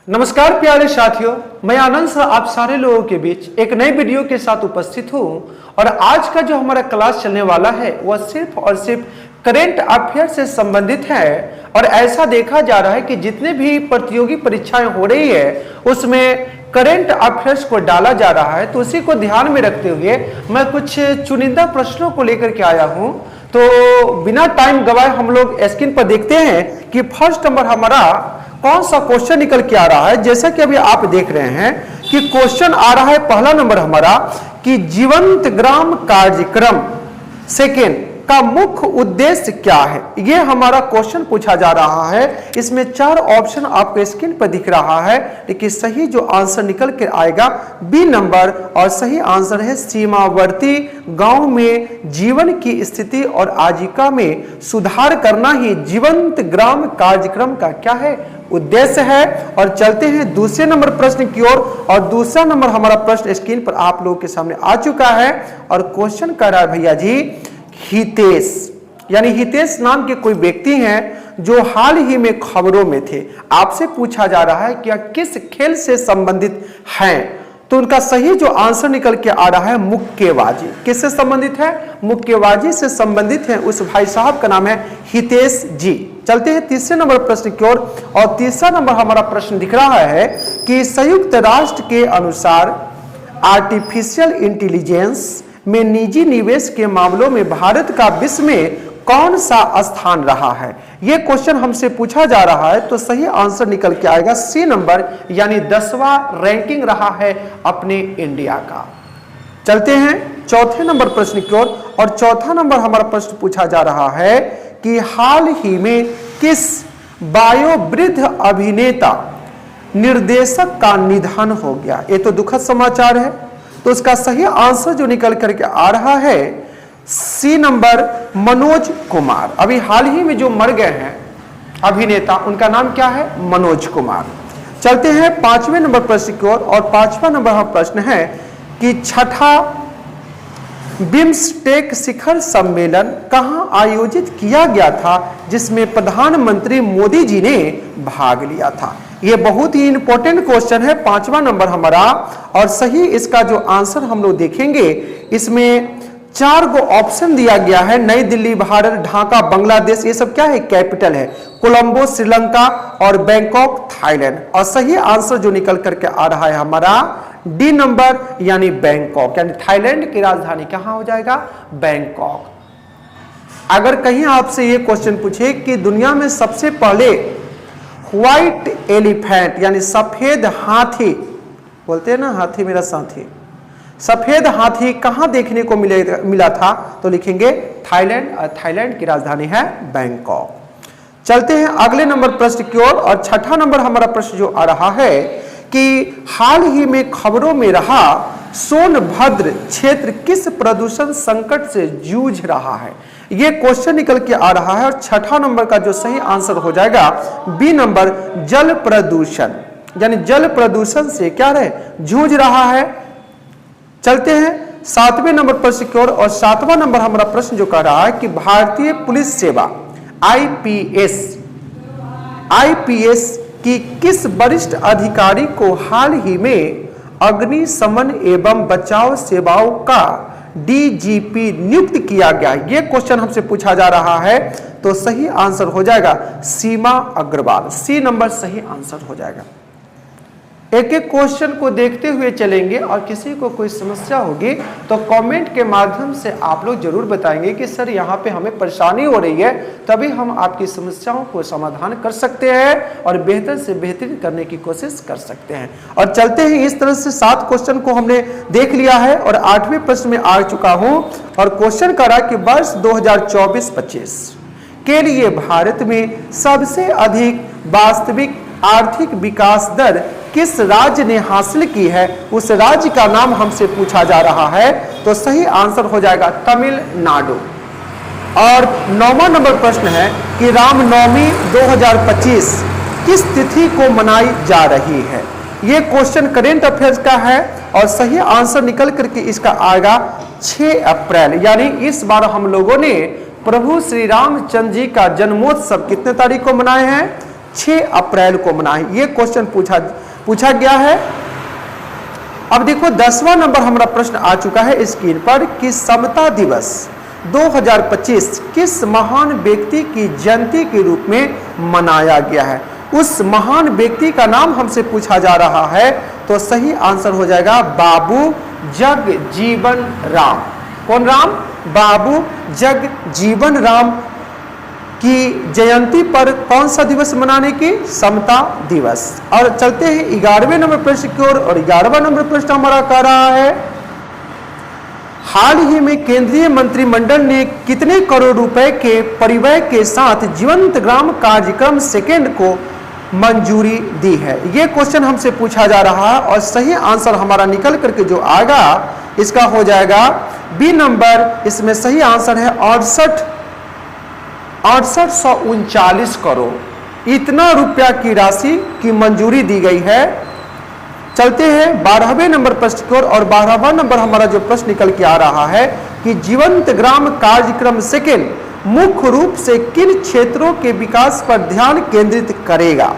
नमस्कार प्यारे साथियों, मैं आनंद सर आप सारे लोगों के बीच एक नई वीडियो के साथ उपस्थित हूं और आज का जो हमारा क्लास चलने वाला है वह सिर्फ और सिर्फ करेंट अफेयर से संबंधित है। और ऐसा देखा जा रहा है कि जितने भी प्रतियोगी परीक्षाएं हो रही है उसमें करेंट अफेयर्स को डाला जा रहा है, तो उसी को ध्यान में रखते हुए मैं कुछ चुनिंदा प्रश्नों को लेकर के आया हूं। तो बिना टाइम गवाए हम लोग स्क्रीन पर देखते हैं कि फर्स्ट नंबर हमारा कौन सा क्वेश्चन निकल के आ रहा है। जैसा कि अभी आप देख रहे हैं कि क्वेश्चन आ रहा है पहला नंबर हमारा कि जीवंत ग्राम कार्यक्रम सेकेंड का मुख्य उद्देश्य क्या है। यह हमारा क्वेश्चन पूछा जा रहा है। इसमें 4 ऑप्शन आपको स्क्रीन पर दिख रहा है, लेकिन सही जो आंसर निकल के आएगा बी नंबर, और सही आंसर है सीमावर्ती गांव में जीवन की स्थिति और आजीविका में सुधार करना ही जीवंत ग्राम कार्यक्रम का क्या है, उद्देश्य है। और चलते हैं दूसरे नंबर प्रश्न की ओर। और दूसरा नंबर हमारा प्रश्न स्क्रीन पर आप लोगों के सामने आ चुका है और क्वेश्चन कर रहा है भैया जी हितेश, यानी हितेश नाम के कोई व्यक्ति हैं जो हाल ही में खबरों में थे। आपसे पूछा जा रहा है कि किस खेल से संबंधित हैं, तो उनका सही जो आंसर निकल के आ रहा है मुक्केबाजी। किससे संबंधित है? मुक्केबाजी से संबंधित है। उस भाई साहब का नाम है हितेश जी। चलते हैं तीसरे नंबर प्रश्न की ओर। और तीसरा नंबर हमारा प्रश्न दिख रहा है कि संयुक्त राष्ट्र के अनुसार आर्टिफिशियल इंटेलिजेंस में निजी निवेश के मामलों में भारत का विश्व में कौन सा स्थान रहा है। यह क्वेश्चन हमसे पूछा जा रहा है, तो सही आंसर निकल के आएगा सी नंबर, यानी 10वां रैंकिंग रहा है अपने इंडिया का। चलते हैं चौथे नंबर प्रश्न की ओर। और चौथा नंबर हमारा प्रश्न पूछा जा रहा है कि हाल ही में किस वयोवृद्ध अभिनेता निर्देशक का निधन हो गया। ये तो दुखद समाचार है, तो उसका सही आंसर जो निकल करके आ रहा है सी नंबर मनोज कुमार। अभी हाल ही में जो मर गए हैं अभिनेता, उनका नाम क्या है? मनोज कुमार। चलते हैं 5वें नंबर प्रश्न की ओर। और 5वां नंबर हमारा प्रश्न है कि छठा बिम्स्टेक शिखर सम्मेलन कहां आयोजित किया गया था जिसमें प्रधानमंत्री मोदी जी ने भाग लिया था। यह बहुत ही इंपॉर्टेंट क्वेश्चन है, 5वां नंबर हमारा। और सही इसका जो आंसर हम लोग देखेंगे, इसमें 4 गो ऑप्शन दिया गया है। नई दिल्ली भारत, ढाका बांग्लादेश, ये सब क्या है? कैपिटल है। कोलंबो श्रीलंका और बैंकॉक थाईलैंड। और सही आंसर जो निकल करके आ रहा है हमारा डी नंबर, यानी बैंकॉक, यानी थाईलैंड की राजधानी कहां हो जाएगा? बैंकॉक। अगर कहीं आपसे ये क्वेश्चन पूछे कि दुनिया में सबसे पहले व्हाइट एलिफेंट यानी सफेद हाथी, बोलते हैं ना हाथी मेरा साथी, सफेद हाथी कहां देखने को मिला था, तो लिखेंगे थाईलैंड, और थाईलैंड की राजधानी है बैंकॉक। चलते हैं अगले नंबर प्रश्न की ओर। और छठा नंबर हमारा प्रश्न जो आ रहा है कि हाल ही में खबरों में रहा सोनभद्र क्षेत्र किस प्रदूषण संकट से जूझ रहा है। यह क्वेश्चन निकल के आ रहा है और छठा नंबर का जो सही आंसर हो जाएगा बी नंबर, जल प्रदूषण, यानी जल प्रदूषण से क्या रहे? जूझ रहा है। चलते हैं 7वें नंबर प्रश्न की ओर। और 7वां नंबर हमारा प्रश्न जो कह रहा है कि भारतीय पुलिस सेवा आईपीएस की किस वरिष्ठ अधिकारी को हाल ही में अग्निशमन एवं बचाव सेवाओं का डीजीपी नियुक्त किया गया। यह क्वेश्चन हमसे पूछा जा रहा है, तो सही आंसर हो जाएगा सीमा अग्रवाल। सी नंबर सही आंसर हो जाएगा। एक एक क्वेश्चन को देखते हुए चलेंगे और किसी को कोई समस्या होगी तो कमेंट के माध्यम से आप लोग जरूर बताएंगे कि सर यहाँ पे हमें परेशानी हो रही है, तभी हम आपकी समस्याओं को समाधान कर सकते हैं और बेहतर से बेहतरीन करने की कोशिश कर सकते हैं। और चलते हैं इस तरह से 7 क्वेश्चन को हमने देख लिया है और 8वें प्रश्न में आ चुका हूं। और क्वेश्चन करा कि वर्ष 2024-25 के लिए भारत में सबसे अधिक वास्तविक आर्थिक विकास दर किस राज्य ने हासिल की है, उस राज्य का नाम हमसे पूछा जा रहा है, तो सही आंसर हो जाएगा तमिलनाडु। और 9वां नंबर प्रश्न है कि रामनवमी 2025 किस तिथि को मनाई जा रही है। यह क्वेश्चन करेंट अफेयर्स का है और सही आंसर निकल करके इसका आएगा 6 अप्रैल, यानी इस बार हम लोगों ने प्रभु श्री रामचंद्र जी का जन्मोत्सव कितने तारीख को मनाए हैं? 6 अप्रैल को मनाएं? ये क्वेश्चन पूछा गया है। अब देखो 10वां नंबर हमारा प्रश्न आ चुका है स्क्रीन पर कि समता दिवस 2025 किस महान व्यक्ति की जयंती के रूप में मनाया गया है? उस महान व्यक्ति का नाम हमसे पूछा जा रहा है, तो सही आंसर हो जाएगा बाबू जगजीवन राम। कौन राम? बाबू जगजीवन राम की जयंती पर कौन सा दिवस मनाने की? समता दिवस। और चलते हैं 11वें नंबर प्रश्न की ओर, और 11वां नंबर प्रश्न हमारा कह रहा है हाल ही में केंद्रीय मंत्रिमंडल ने कितने करोड़ रुपए के परिव्यय के साथ जीवंत ग्राम कार्यक्रम सेकेंड को मंजूरी दी है? ये क्वेश्चन हमसे पूछा जा रहा है और सही आंसर हमारा निकल करके जो आएगा इसका हो जाएगा बी नंबर। इसमें सही आंसर है 6839 करोड़। इतना रुपया की राशि की मंजूरी दी गई है। चलते हैं 12वें नंबर प्रश्न की ओर, और 12वां नंबर हमारा जो प्रश्न निकल के आ रहा है कि जीवंत ग्राम कार्यक्रम सेकेंड मुख्य रूप से किन क्षेत्रों के विकास पर ध्यान केंद्रित करेगा?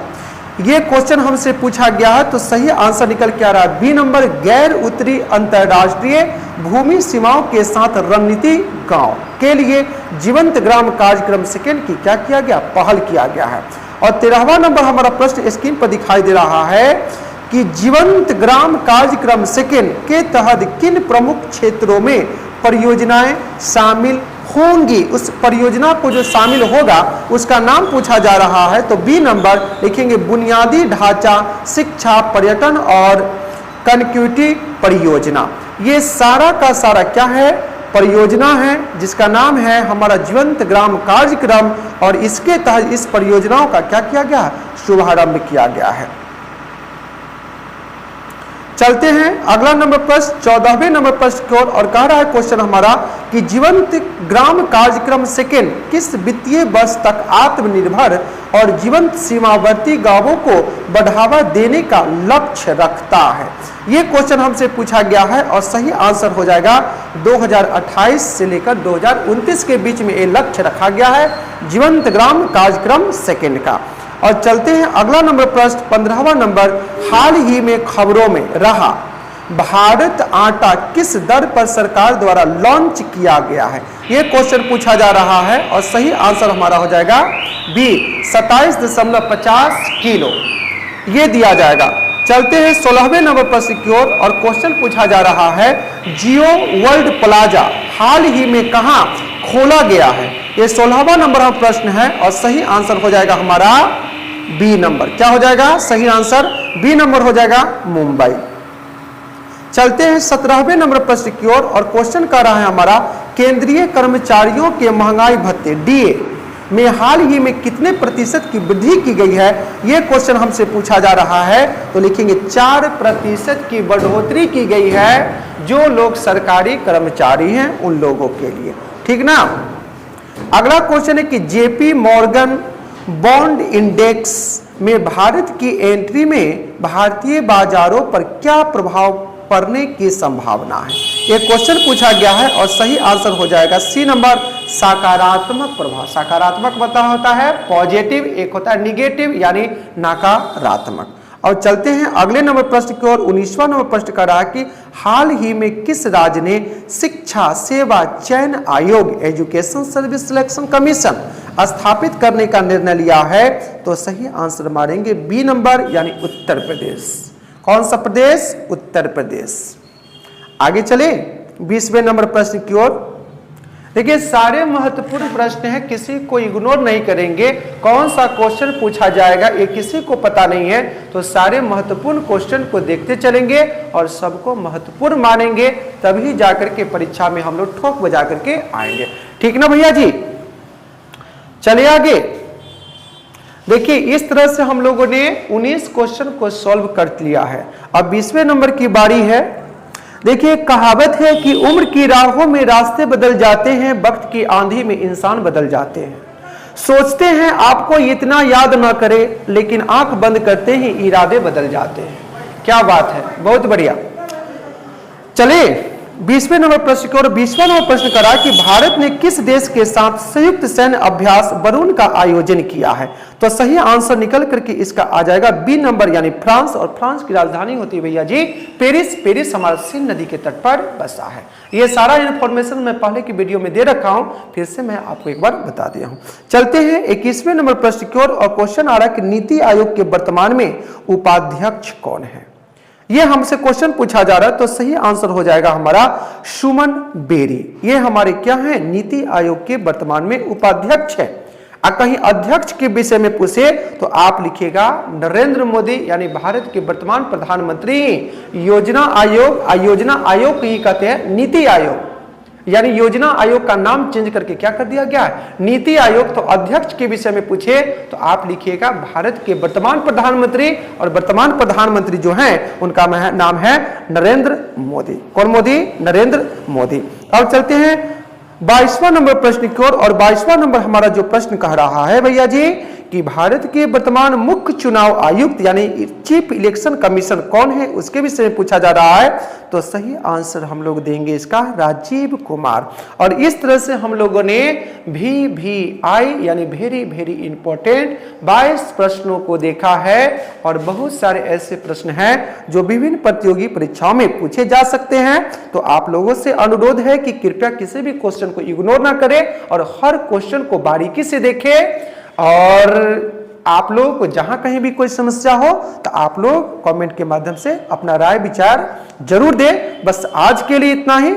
ये क्वेश्चन हमसे पूछा गया है, तो सही आंसर निकल के आ रहा है बी नंबर। गैर उत्तरी अंतर्राष्ट्रीय भूमि सीमाओं के साथ रणनीति गांव के लिए जीवंत ग्राम कार्यक्रम सेकेंड की क्या किया गया? पहल किया गया है। और 13वां नंबर हमारा प्रश्न स्क्रीन पर दिखाई दे रहा है कि जीवंत ग्राम कार्यक्रम सेकेंड के तहत किन प्रमुख क्षेत्रों में परियोजनाएं शामिल होंगी? उस परियोजना को जो शामिल होगा उसका नाम पूछा जा रहा है, तो बी नंबर लिखेंगे बुनियादी ढांचा, शिक्षा, पर्यटन और कनेक्टिविटी परियोजना। ये सारा का सारा क्या है? परियोजना है, जिसका नाम है हमारा जीवंत ग्राम कार्यक्रम, और इसके तहत इस परियोजनाओं का क्या किया गया? शुभारंभ किया गया है। चलते हैं अगला नंबर प्रश्न 14वें नंबर प्रश्न की ओर, और कह रहा है क्वेश्चन हमारा कि जीवंत ग्राम कार्यक्रम सेकेंड किस वित्तीय वर्ष तक आत्मनिर्भर और जीवंत सीमावर्ती गांवों को बढ़ावा देने का लक्ष्य रखता है? ये क्वेश्चन हमसे पूछा गया है और सही आंसर हो जाएगा 2028 से लेकर 2029 के बीच में ये लक्ष्य रखा गया है जीवंत ग्राम कार्यक्रम सेकेंड का। और चलते हैं अगला नंबर प्रश्न 15वां नंबर। हाल ही में खबरों में रहा भारत आटा किस दर पर सरकार द्वारा लॉन्च किया गया है? यह क्वेश्चन पूछा जा रहा है और सही आंसर हमारा हो जाएगा बी 27.50 किलो, ये दिया जाएगा। चलते हैं 16वें नंबर प्रश्न की ओर, और क्वेश्चन पूछा जा रहा है जियो वर्ल्ड प्लाजा हाल ही में कहां खोला गया है? ये 16वां नंबर का प्रश्न है और सही आंसर हो जाएगा हमारा बी नंबर। क्या हो जाएगा? सही आंसर बी नंबर हो जाएगा मुंबई। चलते हैं 17वें नंबर प्रश्न की ओर, और क्वेश्चन कर रहा है हमारा केंद्रीय कर्मचारियों के महंगाई भत्ते डीए में हाल ही में कितने प्रतिशत की वृद्धि की गई है? यह क्वेश्चन हमसे पूछा जा रहा है, तो लिखेंगे 4% की बढ़ोतरी की गई है जो लोग सरकारी कर्मचारी हैं उन लोगों के लिए। ठीक ना। अगला क्वेश्चन है कि जेपी मॉर्गन बॉन्ड इंडेक्स में भारत की एंट्री में भारतीय बाजारों पर क्या प्रभाव पड़ने की संभावना है? यह क्वेश्चन पूछा गया है और सही आंसर हो जाएगा सी नंबर सकारात्मक प्रभाव। सकारात्मक मतलब होता है पॉजिटिव, एक होता है निगेटिव यानी नकारात्मक। और चलते हैं अगले नंबर प्रश्न की ओर। 19वां नंबर प्रश्न कर रहा है कि हाल ही में किस राज्य ने शिक्षा सेवा चयन आयोग एजुकेशन सर्विस सिलेक्शन कमीशन स्थापित करने का निर्णय लिया है? तो सही आंसर मारेंगे बी नंबर यानी उत्तर प्रदेश। कौन सा प्रदेश? उत्तर प्रदेश। आगे चले 20वें नंबर प्रश्न की ओर। देखिए सारे महत्वपूर्ण प्रश्न हैं, किसी को इग्नोर नहीं करेंगे। कौन सा क्वेश्चन पूछा जाएगा ये किसी को पता नहीं है, तो सारे महत्वपूर्ण क्वेश्चन को देखते चलेंगे और सबको महत्वपूर्ण मानेंगे, तभी जाकर के परीक्षा में हम लोग ठोक बजा करके आएंगे। ठीक ना भैया जी। चलिए आगे देखिए, इस तरह से हम लोगों ने 19 क्वेश्चन को सॉल्व कर लिया है। अब 20वें नंबर की बारी है। देखिए कहावत है कि उम्र की राहों में रास्ते बदल जाते हैं, वक्त की आंधी में इंसान बदल जाते हैं। सोचते हैं आपको इतना याद ना करे, लेकिन आंख बंद करते ही इरादे बदल जाते हैं। क्या बात है, बहुत बढ़िया। चलिए 20वें नंबर प्रश्न की ओर 20वां नंबर प्रश्न करा कि भारत ने किस देश के साथ संयुक्त सैन्य अभ्यास वरुण का आयोजन किया है। तो सही आंसर निकल करके इसका आ जाएगा बी नंबर यानी फ्रांस। और फ्रांस की राजधानी होती है भैया जी पेरिस। पेरिस हमारा सीन नदी के तट पर बसा है। ये सारा इंफॉर्मेशन मैं पहले की वीडियो में दे रखा हूं, फिर से मैं आपको एक बार बता दिया हूं। चलते हैं 21वें नंबर प्रश्न की ओर। और क्वेश्चन आ रहा है कि नीति आयोग के वर्तमान में उपाध्यक्ष कौन है। ये हमसे क्वेश्चन पूछा जा रहा है, तो सही आंसर हो जाएगा हमारा सुमन बेरी। ये हमारे क्या है, नीति आयोग के वर्तमान में उपाध्यक्ष है। कहीं अध्यक्ष के विषय में पूछे तो आप लिखिएगा नरेंद्र मोदी यानी भारत के वर्तमान प्रधानमंत्री। योजना आयोग ही कहते हैं नीति आयोग, यानी योजना आयोग का नाम चेंज करके क्या कर दिया गया है, नीति आयोग। तो अध्यक्ष के विषय में पूछे तो आप लिखिएगा भारत के वर्तमान प्रधानमंत्री। और वर्तमान प्रधानमंत्री जो हैं उनका नाम है नरेंद्र मोदी। कौन मोदी, नरेंद्र मोदी। अब चलते हैं 22वां नंबर प्रश्न की ओर। और 22वां नंबर हमारा जो प्रश्न कह रहा है भैया जी कि भारत के वर्तमान मुख्य चुनाव आयुक्त यानी चीफ इलेक्शन कमीशन कौन है, उसके विषय में पूछा जा रहा है। तो सही आंसर हम लोग देंगे इसका राजीव कुमार। और इस तरह से हम लोगों ने VVI यानी वेरी वेरी इंपॉर्टेंट 22 प्रश्नों को देखा है। और बहुत सारे ऐसे प्रश्न हैं जो विभिन्न प्रतियोगी परीक्षाओं में पूछे जा सकते हैं। तो आप लोगों से अनुरोध है कि कृपया किसी भी क्वेश्चन को इग्नोर ना करें और हर क्वेश्चन को बारीकी से देखें। और आप लोगों को जहां कहीं भी कोई समस्या हो तो आप लोग कमेंट के माध्यम से अपना राय विचार जरूर दें। बस आज के लिए इतना ही।